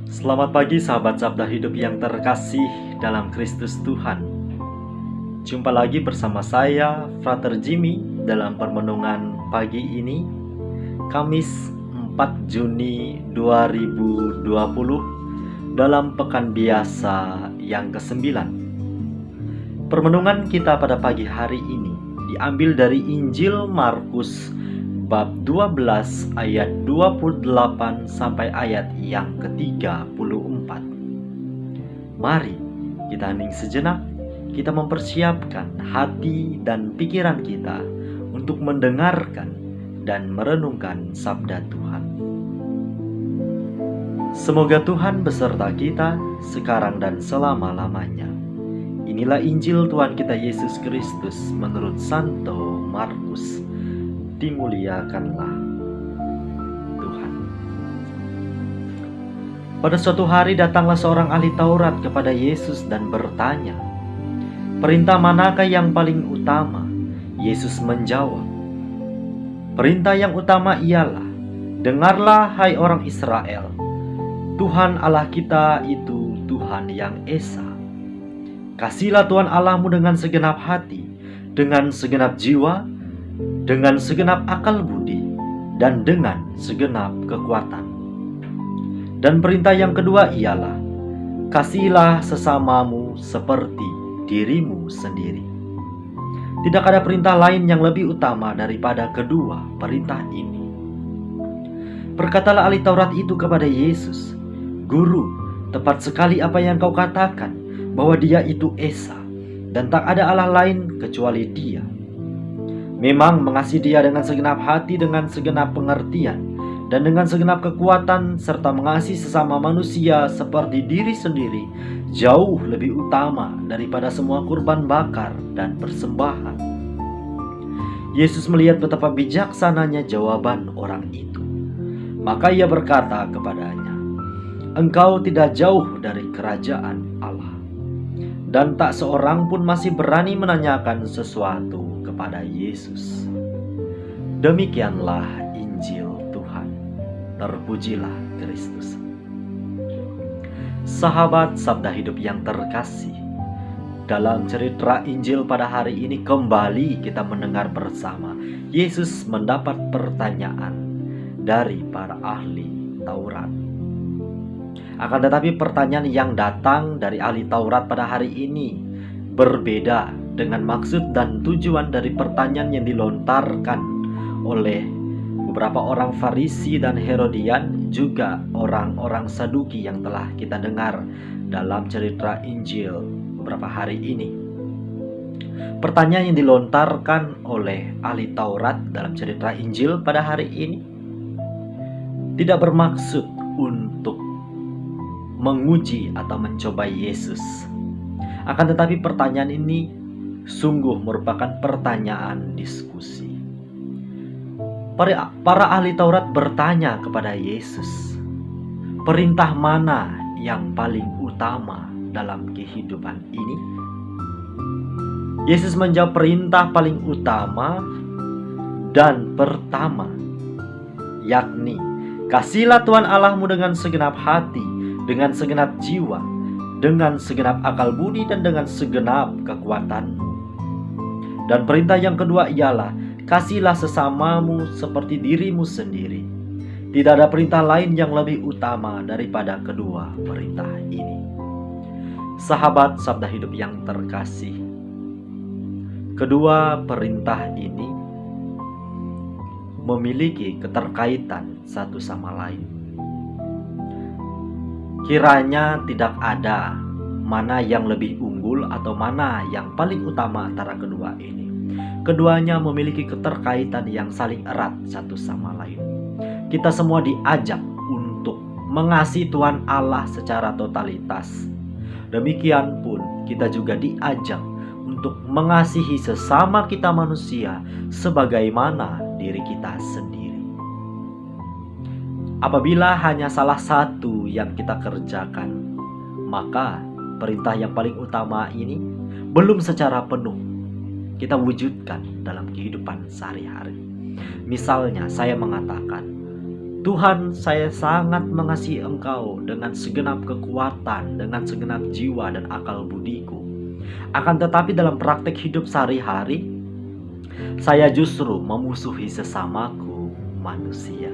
Selamat pagi sahabat Sabda Hidup yang terkasih dalam Kristus Tuhan. Jumpa lagi bersama saya, Frater Jimmy, dalam permenungan pagi ini, Kamis 4 Juni 2020, dalam Pekan Biasa yang ke-9. Permenungan kita pada pagi hari ini diambil dari Injil Markus bab 12 ayat 28 sampai ayat yang ke-34. Mari kita hening sejenak, kita mempersiapkan hati dan pikiran kita untuk mendengarkan dan merenungkan sabda Tuhan. Semoga Tuhan beserta kita sekarang dan selama-lamanya. Inilah Injil Tuhan kita Yesus Kristus menurut Santo Markus. Dimuliakanlah Tuhan. Pada suatu hari datanglah seorang ahli Taurat kepada Yesus dan bertanya, "Perintah manakah yang paling utama?" Yesus menjawab, "Perintah yang utama ialah, dengarlah hai orang Israel, Tuhan Allah kita itu Tuhan yang esa. Kasihlah Tuhan Allahmu dengan segenap hati, dengan segenap jiwa, dengan segenap akal budi, dan dengan segenap kekuatan. Dan perintah yang kedua ialah, kasihilah sesamamu seperti dirimu sendiri. Tidak ada perintah lain yang lebih utama daripada kedua perintah ini." Berkatalah ahli Taurat itu kepada Yesus, "Guru, tepat sekali apa yang kau katakan, bahwa Dia itu esa, dan tak ada Allah lain kecuali Dia. Memang mengasihi Dia dengan segenap hati, dengan segenap pengertian, dan dengan segenap kekuatan, serta mengasihi sesama manusia seperti diri sendiri, jauh lebih utama daripada semua kurban bakar dan persembahan." Yesus melihat betapa bijaksananya jawaban orang itu. Maka ia berkata kepadanya, "Engkau tidak jauh dari kerajaan Allah." Dan tak seorang pun masih berani menanyakan sesuatu kepada Yesus. Demikianlah Injil Tuhan. Terpujilah Kristus. Sahabat Sabda Hidup yang terkasih, dalam cerita Injil pada hari ini kembali kita mendengar bersama Yesus mendapat pertanyaan dari para ahli Taurat. Akan tetapi pertanyaan yang datang dari ahli Taurat pada hari ini berbeda dengan maksud dan tujuan dari pertanyaan yang dilontarkan oleh beberapa orang Farisi dan Herodian, juga orang-orang Saduki yang telah kita dengar dalam cerita Injil beberapa hari ini. Pertanyaan yang dilontarkan oleh ahli Taurat dalam cerita Injil pada hari ini tidak bermaksud untuk menguji atau mencoba Yesus. Akan tetapi pertanyaan ini sungguh merupakan pertanyaan diskusi. Para ahli Taurat bertanya kepada Yesus, perintah mana yang paling utama dalam kehidupan ini? Yesus menjawab, perintah paling utama dan pertama, yakni kasihilah Tuhan Allahmu dengan segenap hati, dengan segenap jiwa, dengan segenap akal budi, dan dengan segenap kekuatanmu. Dan perintah yang kedua ialah, kasihilah sesamamu seperti dirimu sendiri. Tidak ada perintah lain yang lebih utama daripada kedua perintah ini. Sahabat Sabda Hidup yang terkasih, kedua perintah ini memiliki keterkaitan satu sama lain. Kiranya tidak ada mana yang lebih unggul atau mana yang paling utama antara kedua ini. Keduanya memiliki keterkaitan yang saling erat satu sama lain. Kita semua diajak untuk mengasihi Tuhan Allah secara totalitas. Demikian pun kita juga diajak untuk mengasihi sesama kita manusia sebagaimana diri kita sendiri. Apabila hanya salah satu yang kita kerjakan, maka perintah yang paling utama ini belum secara penuh kita wujudkan dalam kehidupan sehari-hari. Misalnya saya mengatakan, Tuhan, saya sangat mengasihi Engkau dengan segenap kekuatan, dengan segenap jiwa dan akal budiku. Akan tetapi dalam praktek hidup sehari-hari, saya justru memusuhi sesamaku manusia.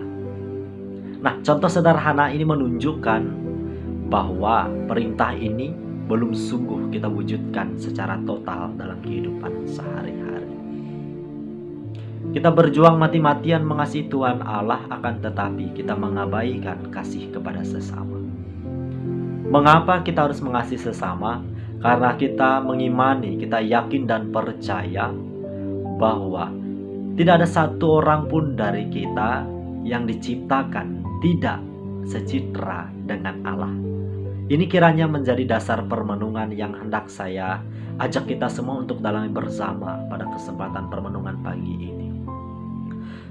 Nah, contoh sederhana ini menunjukkan bahwa perintah ini belum sungguh kita wujudkan secara total dalam kehidupan sehari-hari. Kita berjuang mati-matian mengasihi Tuhan Allah, akan tetapi kita mengabaikan kasih kepada sesama. Mengapa kita harus mengasihi sesama? Karena kita mengimani, kita yakin dan percaya bahwa tidak ada satu orang pun dari kita yang diciptakan tidak secitra dengan Allah. Ini kiranya menjadi dasar permenungan yang hendak saya ajak kita semua untuk dalami bersama pada kesempatan permenungan pagi ini.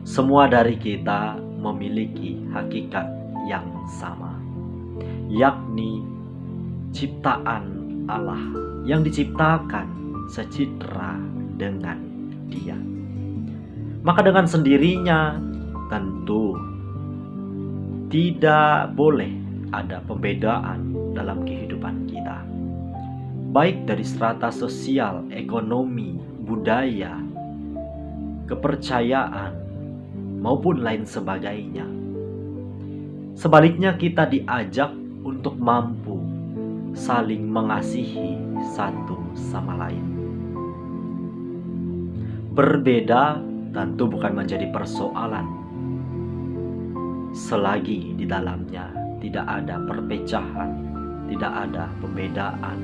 Semua dari kita memiliki hakikat yang sama, yakni ciptaan Allah yang diciptakan secitra dengan Dia. Maka dengan sendirinya tentu tidak boleh ada pembedaan dalam kehidupan kita, baik dari strata sosial, ekonomi, budaya, kepercayaan, maupun lain sebagainya. Sebaliknya kita diajak untuk mampu saling mengasihi satu sama lain. Berbeda tentu bukan menjadi persoalan selagi di dalamnya tidak ada perpecahan, tidak ada pembedaan.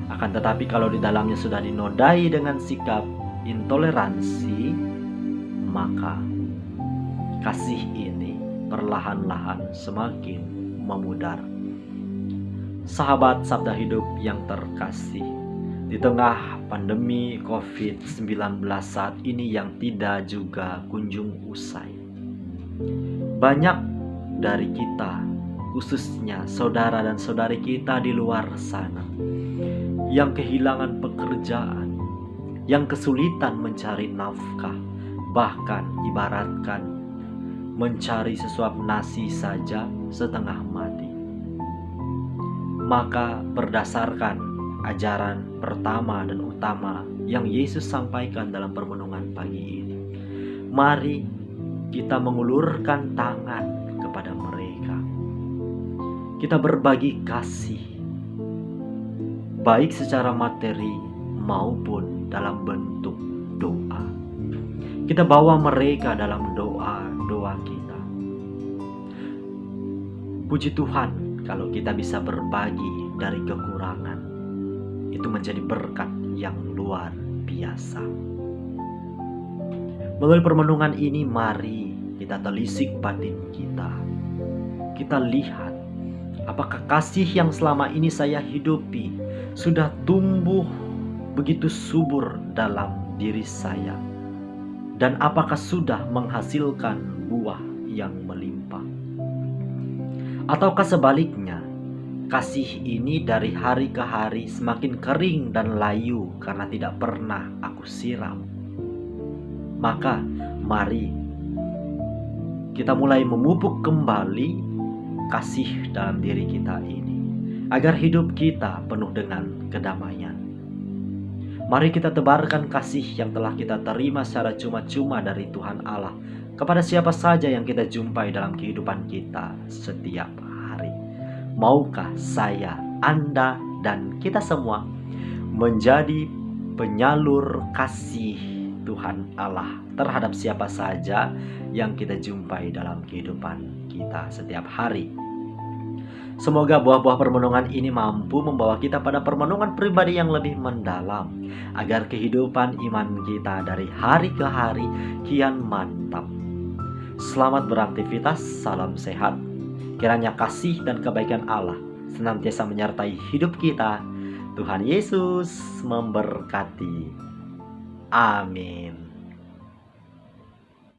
Akan tetapi kalau di dalamnya sudah dinodai dengan sikap intoleransi, maka kasih ini perlahan-lahan semakin memudar. Sahabat Sabda Hidup yang terkasih, di tengah pandemi COVID-19 saat ini yang tidak juga kunjung usai, banyak dari kita, khususnya saudara dan saudari kita di luar sana, yang kehilangan pekerjaan, yang kesulitan mencari nafkah, bahkan ibaratkan mencari sesuap nasi saja setengah mati. Maka berdasarkan ajaran pertama dan utama yang Yesus sampaikan dalam permenungan pagi ini, mari kita mengulurkan tangan kepada mereka. Kita berbagi kasih, baik secara materi maupun dalam bentuk doa. Kita bawa mereka dalam doa-doa kita. Puji Tuhan kalau kita bisa berbagi dari kekurangan. Itu menjadi berkat yang luar biasa. Melalui permenungan ini mari kita telisik batin kita. Kita lihat apakah kasih yang selama ini saya hidupi sudah tumbuh begitu subur dalam diri saya, dan apakah sudah menghasilkan buah yang melimpah. Ataukah sebaliknya, kasih ini dari hari ke hari semakin kering dan layu karena tidak pernah aku siram. Maka mari kita mulai memupuk kembali kasih dalam diri kita ini, agar hidup kita penuh dengan kedamaian. Mari kita tebarkan kasih yang telah kita terima secara cuma-cuma dari Tuhan Allah kepada siapa saja yang kita jumpai dalam kehidupan kita setiap hari. Maukah saya, Anda, dan kita semua menjadi penyalur kasih Tuhan Allah terhadap siapa saja yang kita jumpai dalam kehidupan kita setiap hari. Semoga buah-buah permenungan ini mampu membawa kita pada permenungan pribadi yang lebih mendalam, agar kehidupan iman kita dari hari ke hari kian mantap. Selamat beraktivitas, salam sehat. Kiranya kasih dan kebaikan Allah senantiasa menyertai hidup kita. Tuhan Yesus memberkati. Amin.